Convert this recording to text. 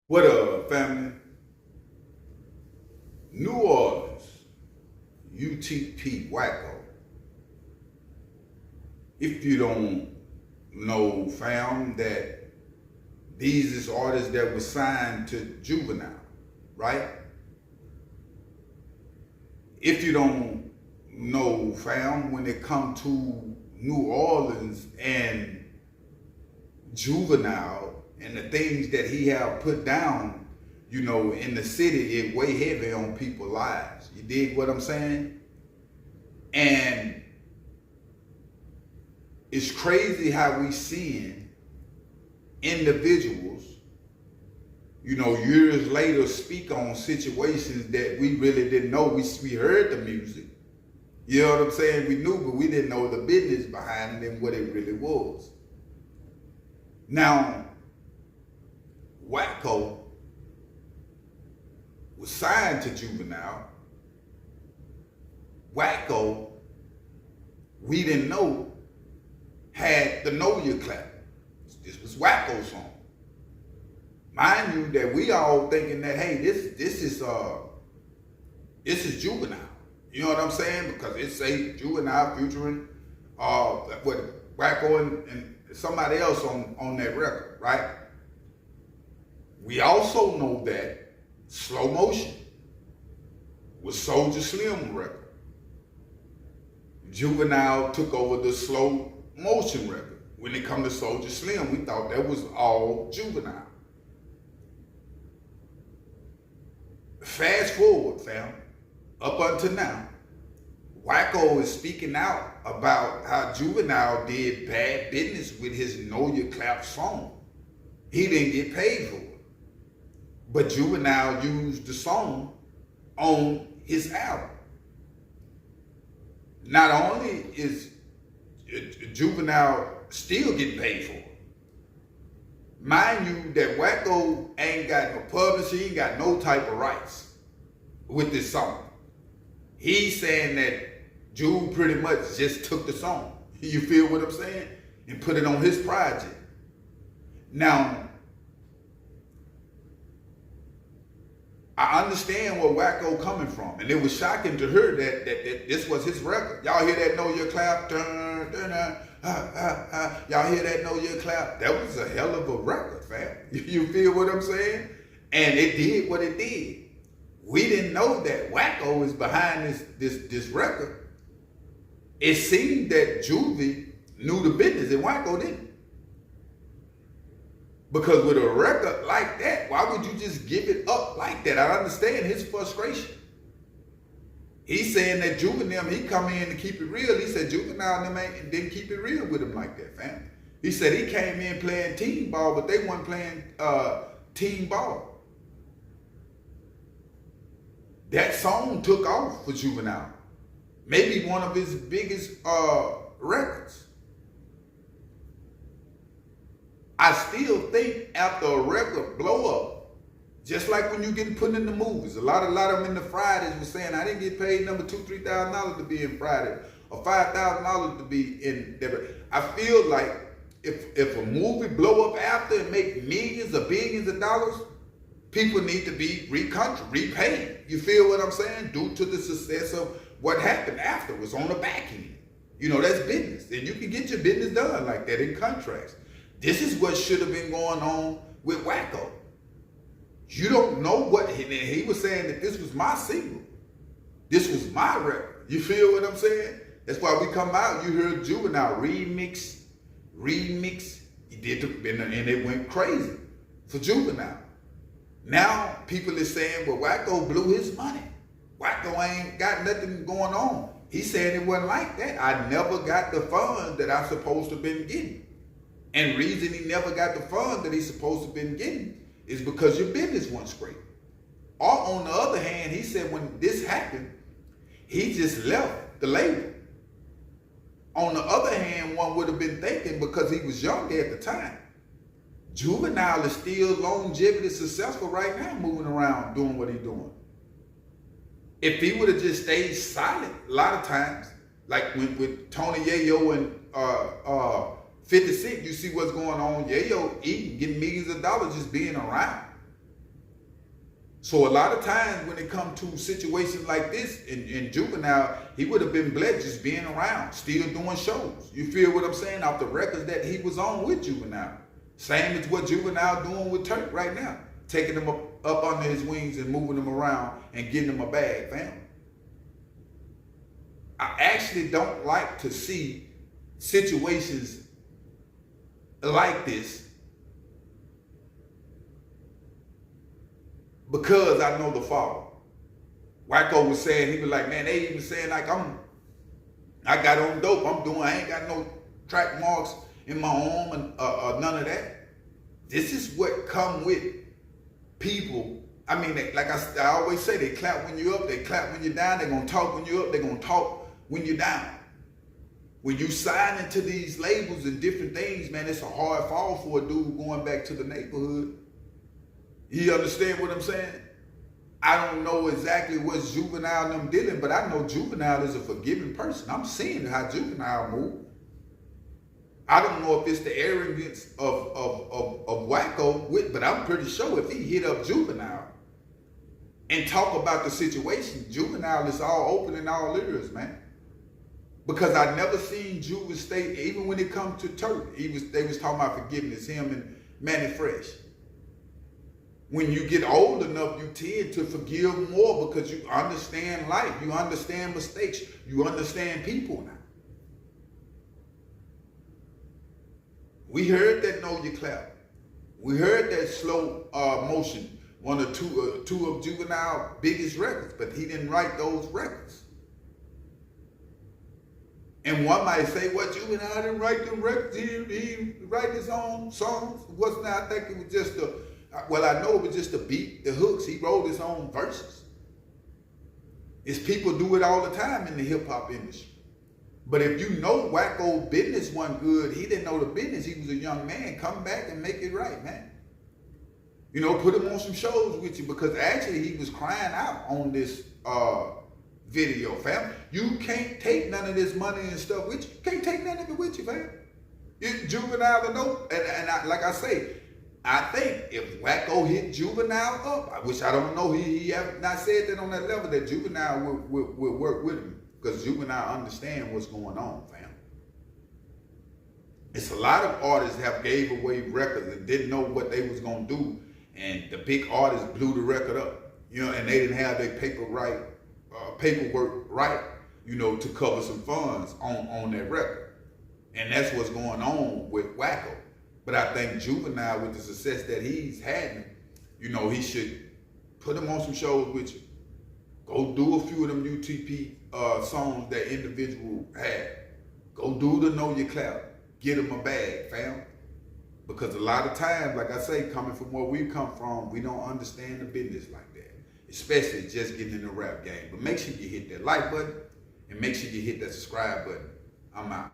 What up, family? New Orleans, UTP, Wacko. If you don't know, fam, that these is artists that were signed to Juvenile, right? If you don't know, fam, when it come to New Orleans and Juvenile and the things that he have put down, in the city, it weigh heavy on people's lives. You dig what I'm saying? And it's crazy how we seeing individuals, years later speak on situations that we really didn't know. We heard the music, you know what I'm saying? We knew, but we didn't know the business behind it and what it really was. Now, Wacko was signed to Juvenile. Wacko, we didn't know, had the Nolia clap. This was Wacko's song. Mind you that we all thinking that, hey, this is Juvenile. You know what I'm saying? Because it say Juvenile featuring what Wacko and somebody else on that record, right? We also know that Slow Motion was Soulja Slim record. Juvenile took over the Slow Motion record. When it come to Soulja Slim, we thought that was all Juvenile. Fast forward, fam, up until now, Wacko is speaking out about how Juvenile did bad business with his Know Your Clap song. He didn't get paid for it. But Juvenile used the song on his album. Not only is Juvenile still getting paid for it, mind you that Wacko ain't got no publisher, he ain't got no type of rights with this song. He's saying that Juve pretty much just took the song, you feel what I'm saying, and put it on his project. Now, I understand where Wacko coming from, and it was shocking to her that this was his record. Y'all hear that Know Your Clap? Dun, dun, dun, y'all hear that Know Your Clap? That was a hell of a record, fam. You feel what I'm saying? And it did what it did. We didn't know that Wacko is behind this record. It seemed that Juvie knew the business and Wacko didn't. Because with a record like that, why would you just give it up like that? I understand his frustration. He's saying that Juvenile, he come in to keep it real. He said Juvenile didn't keep it real with him like that, fam. He said he came in playing team ball, but they weren't playing team ball. That song took off for Juvenile. Maybe one of his biggest records. I still think after a record blow up, just like when you get put in the movies, a lot of them in the Fridays were saying, I didn't get paid number $2,000, $3,000 to be in Friday, or $5,000 to be in there. I feel like if a movie blow up after and make millions or billions of dollars, people need to be repaid. You feel what I'm saying? Due to the success of what happened afterwards on the back end. That's business. And you can get your business done like that in contracts. This is what should have been going on with Wacko. You don't know what, he was saying that this was my single. This was my record. You feel what I'm saying? That's why we come out, you heard Juvenile remix. He did, and it went crazy for Juvenile. Now people are saying, well, Wacko blew his money. Wacko ain't got nothing going on. He said it wasn't like that. I never got the funds that I supposed to have been getting. And reason he never got the funds that he's supposed to have been getting is because your business wasn't straight. Or on the other hand, he said when this happened, he just left the label. On the other hand, one would have been thinking, because he was young at the time, Juvenile is still longevity successful right now, moving around, doing what he's doing. If he would have just stayed silent a lot of times, like with Tony Yayo and 50 Cent, you see what's going on. Yayo eating, getting millions of dollars just being around. So a lot of times when it comes to situations like this in Juvenile, he would have been blessed just being around, still doing shows. You feel what I'm saying? Off the records that he was on with Juvenile. Same as what Juvenile doing with Turk right now. Taking him up under his wings and moving him around and getting him a bag, fam. I actually don't like to see situations like this because I know the father. Wacko was saying, he was like, man, they even saying like I got on dope. I ain't got no track marks in my arm and none of that. This is what come with people. I mean, like I always say, they clap when you're up, they clap when you're down, they're gonna talk when you're up, they're gonna talk when you're down. When you sign into these labels and different things, man, it's a hard fall for a dude going back to the neighborhood. You understand what I'm saying? I don't know exactly what's Juvenile and them dealing, but I know Juvenile is a forgiving person. I'm seeing how Juvenile move. I don't know if it's the arrogance of Wacko, but I'm pretty sure if he hit up Juvenile and talk about the situation, Juvenile is all open and all ears, man. Because I never seen Juvie state, even when it comes to Turk, they was talking about forgiveness, him and Manny Fresh. When you get old enough, you tend to forgive more because you understand life, you understand mistakes, you understand people now. We heard that Nolia clap. We heard that slow motion, one or two of Juvenile biggest records, but he didn't write those records. And one might say, what, Juvenile didn't write them records? He didn't write his own songs? Wasn't that? I think it was just I know it was just the beat, the hooks. He wrote his own verses. It's people do it all the time in the hip hop industry. But if you know Wacko business wasn't good, he didn't know the business, he was a young man, come back and make it right, man. You know, put him on some shows with you, because actually he was crying out on this video, fam. You can't take none of this money and stuff with you. You can't take none of it with you, fam. It's Juvenile to know. And like I say, I think if Wacko hit Juvenile up, which I don't know, he have not said that on that level, that Juvenile will work with him. Because Juvenile understand what's going on, fam. It's a lot of artists have gave away records and didn't know what they was gonna do, and the big artists blew the record up, you know, and they didn't have their paperwork right, you know, to cover some funds on their record. And that's what's going on with Wacko. But I think Juvenile, with the success that he's had, you know, he should put him on some shows with you. Go do a few of them UTP songs that individual had. Go do the Know Your Clap. Get him a bag, fam. Because a lot of times, like I say, coming from where we come from, we don't understand the business like that. Especially just getting in the rap game. But make sure you hit that like button and make sure you hit that subscribe button. I'm out.